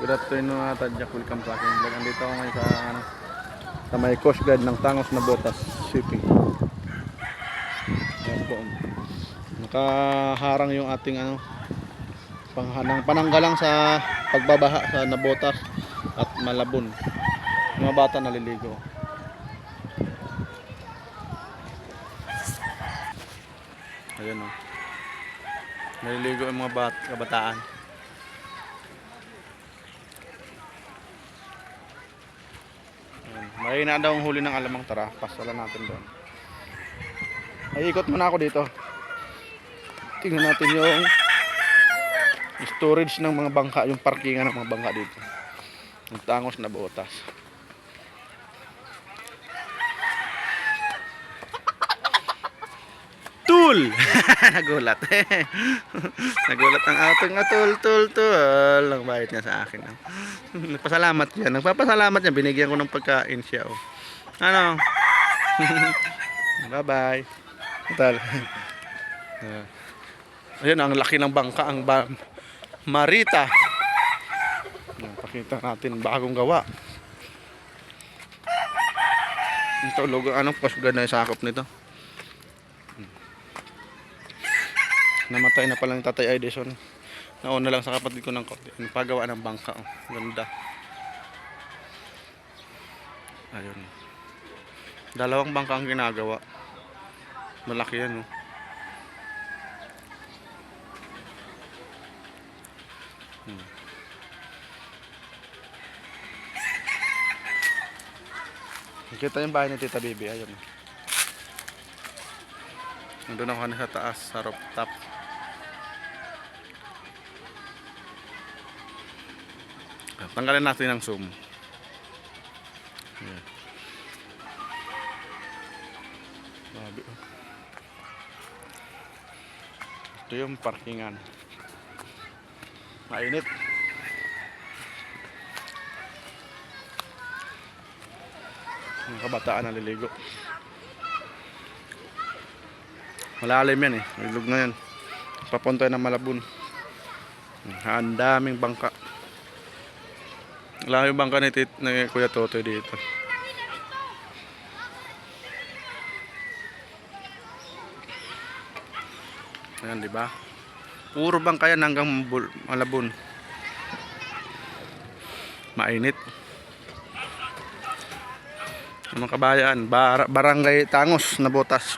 Good afternoon mga tadyak, welcome sa aking vlog. Andito ako ngayon sa, sa may coast guard ng Tangos na Botas Shipping. Ayan po. Nakaharang yung ating pananggalang sa pagbabaha sa Nabotas at Malabon. Yung mga bata naliligo. Ayan o. Naliligo yung mga kabataan. Mahina daw ang huli ng alamang, tara, pasalan natin doon. Ay, ikot muna ako dito. Tingnan natin yung storage ng mga bangka, yung parkingan ng mga bangka dito. Ang Tangos na Botas. Tul! Nagulat. Nagulat ang ating tul. Ang bait niya sa akin. Nagpasalamat siya. Nagpapasalamat niya. Binigyan ko ng pagkain siya. Oh. Ano? Bye-bye. Tal. Ayun, ang laki ng bangka. Ang Marita. Pakita natin bagong gawa. Ito, logo. Anong pasugad na sakop nito? Namatay na palang Tatay Edison. Nauna lang sa kapatid ko ng paggawa ng bangka. Oh, ganda. Ayun. Dalawang bangka ang ginagawa. Malaki yan. Oh. Kita yung bahay ni Tita Bibi. Ayun. Nandun ako sa taas, sa rooftop. Tanggalin natin ang zoom. Ayan. Ito yung parkingan. Mainit. Ang kabataan naliligo. Malalim yan eh. Ilog na yan. Papunta ng Malabon. Ang daming bangka. Wala yung bangka ni Kuya Totoy dito. Ayan, di ba? Puro bangka yan hanggang Malabon. Mainit. Mga kabayan, Barangay Tangos na Botas.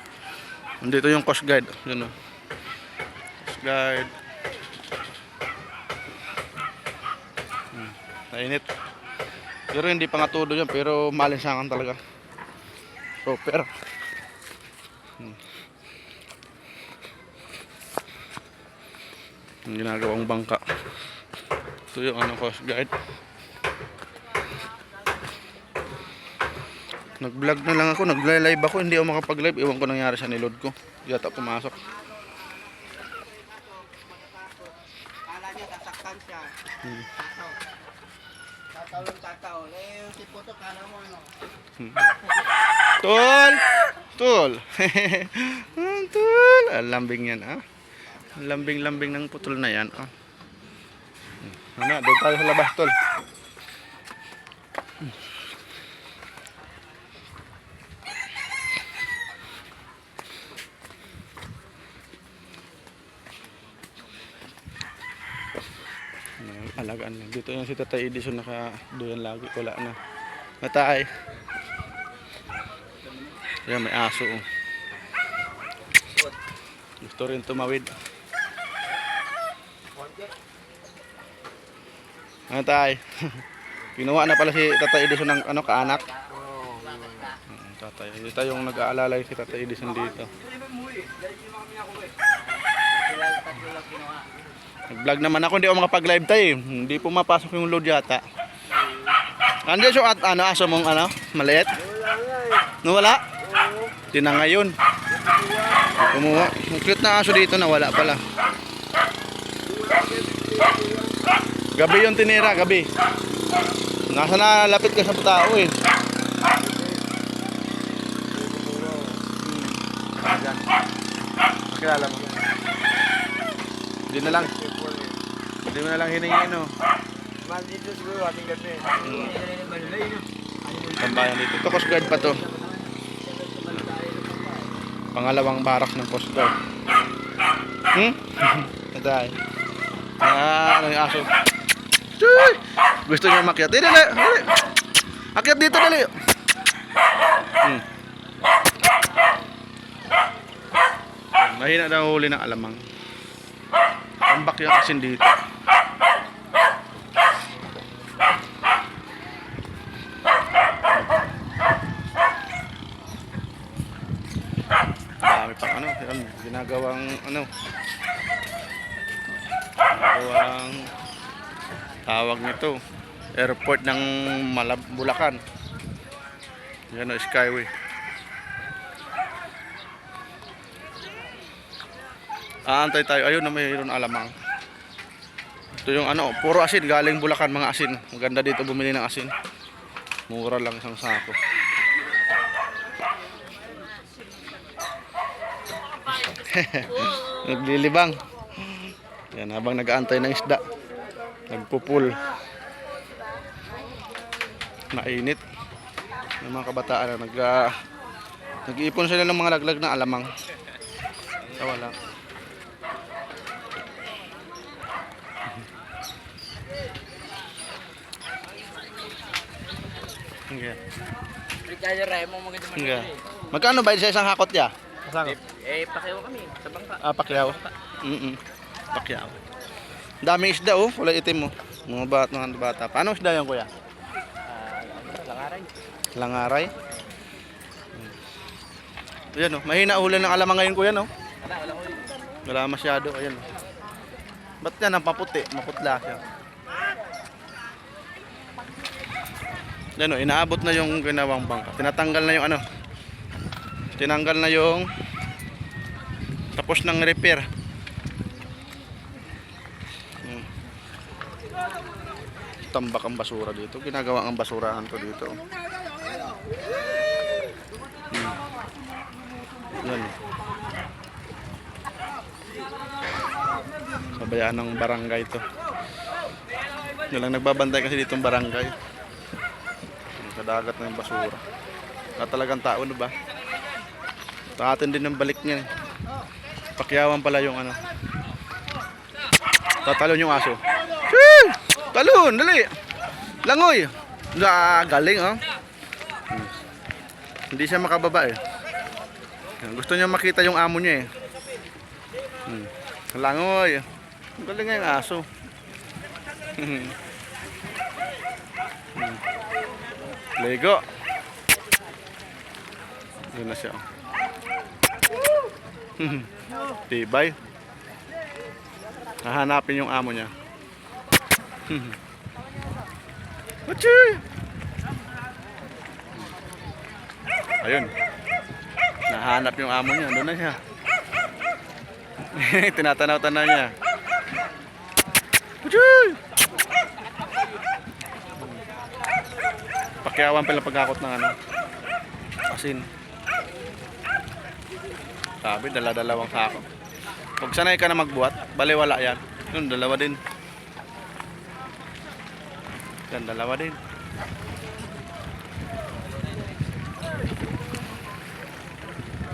Dito yung Coast Guard. Yun o. Coast Guard. Mainit. Pero hindi pa nga todo yan. Pero malinsangan talaga. Super. Ang ginagawang bangka. Ito yung Coast Guard. Nag-vlog na lang ako. Nag-live ako. Hindi ako makapag-live. Iwan ko nangyari sa nilod ko. Di ata pumasok. Kala niya sasaktan siya. Tataw. Eh, si Puto, kala mo ano? Tol! Tol! Tol! Ang lambing yan, ah. Ang lambing-lambing ng putol na yan, ah. Ano, doon tayo sa labas, tol. Alagaan lang. Dito yung si Tatay Edison nakaduyan lagi. Wala na. Natay. Yan, may aso. Oh. Gusto rin tumawid. Natay. Kinuha na pala si Tatay Edison ng kaanak. Tatay. Dito yung nag-aalala si Tatay Edison dito. Nag-vlog naman ako, hindi ako makapag-live tayo. Hindi pumapasok yung load yata. Andiyan siya at aso mong maliit? Nawala? Di na ngayon. Kumuha. Ang cute na aso dito, nawala pala. Gabi yung tinira, gabi. Nasa na lapit ka sa tao eh. Ayan. Kilala mo. Hindi na lang. Hindi mo na lang hiningi, no? Dito siguro ating gabi. Tambayan dito. Ito Coast Guard pa to. Pangalawang barak ng Coast Guard. Aday. Ano yung aso? Chuy! Gusto niya makyat. Dali, dali. Akyat dito, dali. Mahina daw huli ng alamang. Tambak yung asin dito. Dami pang ano, yun, ginagawang tawag nito, airport ng Bulacan. Yan o, Skyway. Aantay tayo. Ayun na, mayroon alamang. Ito yung puro asin, galing Bulacan, mga asin. Maganda dito bumili ng asin. Mura lang isang sako. Naglilibang. Yan, habang nag-aantay ng isda. Nagpupul. Mainit. Yung mga kabataan nag-iipon sila ng mga laglag na alamang. Wala. Okay. Okay. Magkano ba sa isang hakot ya? Pakiyaw kami sa bangka. Pakyaw. Pakyaw. Dami isda oh, kulay itim mo. Mga bata. Paano isda yan kuya? Langaray. Langaray. Ayan oh, mahina ulan ng alamang ngayon kuya no? Wala masyado, ayan. Ba't yan ang paputi? Maputla siya. Yan o, inaabot na yung ginawang bangka. Tinatanggal na yung tinanggal na yung tapos ng repair. Tambak ang basura dito. Ginagawa ang basurahan ko dito. Yan. Sabayaan ng barangay ito. Yun lang nagbabantay kasi ditong barangay. Sa dagat na yung basura. Wala talagang tao na ba? Tatin din ng balik niya. Pakyawan pala yung tatalon yung aso. Shee! Talon! Dali! Langoy! Galing oh. Hindi siya makababa eh. Gusto niya makita yung amo niya eh. Langoy! Galing nga yung aso. Lego. Yun na siya. Tibay. Hahanapin yung amo niya. Wachi! Ayun. Nahanap yung amo niya. Doon na siya. Tinatanaw-tanaw niya. Wachi! Pakyawan pala pagkakot ng asin. Sabi, dala-dalawang sako. Pag sanay ka na magbuhat, baliwala yan. Yun, dalawa din. Yan, dalawa din.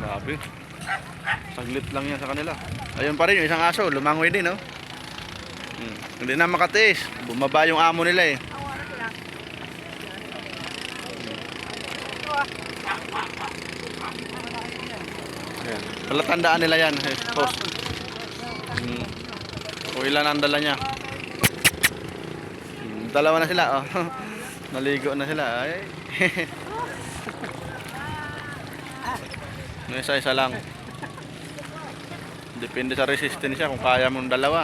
Sabi, saglit lang yan sa kanila. Ayun pa rin, yung isang aso, lumangoy din, no? Hindi na makatiis. Bumaba yung amo nila eh. Ayan. Palatandaan nila yan, post. O ilan ang dala niya. Dalawa na sila, oh. Naligo na sila. Ay. Isa-isa lang. Depende sa resistensya kung kaya mong dalawa.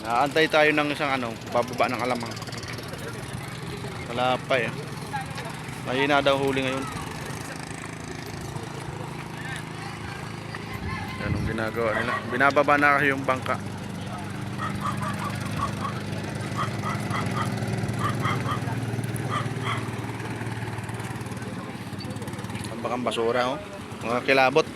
Naantay tayo ng isang bababa ng alamang. Wala pa eh. Mahina daw huli ngayon. Yan ang ginagawa nila. Binababa na kasi yung bangka. Tambakang basura oh. Mga kilabot.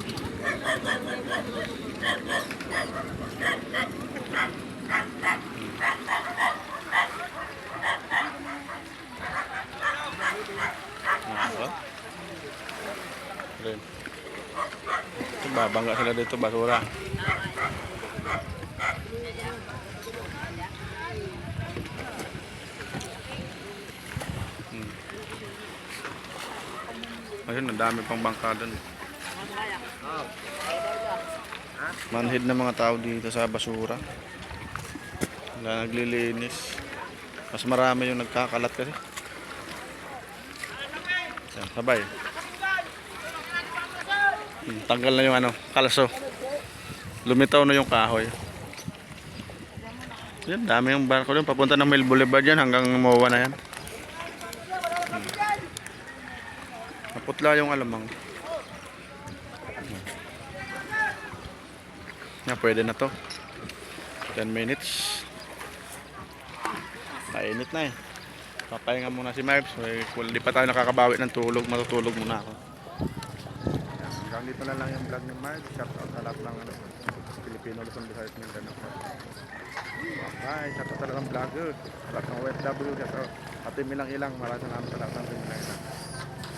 Nabangga sila dito, basura. Ayun, ang dami pang bangka doon. Manhid na mga tao dito sa basura. Wala naglilinis. Mas marami yung nagkakalat kasi. Yan, sabay. Tanggal na yung kalso. Lumitaw na yung kahoy. Yan, dami yung barko doon. Papunta ng Mill Boulevard yan hanggang MOA na yan. Naputla yung alamang. Na, pwede na to. 10 minutes. Kainit na eh. Papahinga muna si Marbs. Hindi pa tayo nakakabawi ng tulog. Matutulog muna ako. Hanggang dito na lang yung vlog ni Marbs. Shout out sa lahat ng Filipino Luzon, Visayas, Mindanao. Bye. Shout out sa lahat ng vlogger. Lahat ng OFW. Shout out. At ilang maraming salamat sa lahat ng ilang.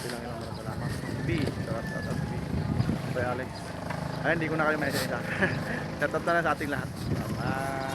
Ilang maraming salamat. B. Shout out B. Bye Alex. Ay, hindi ko na kayo may isa. Shout out na lang sa ating lahat. Bye.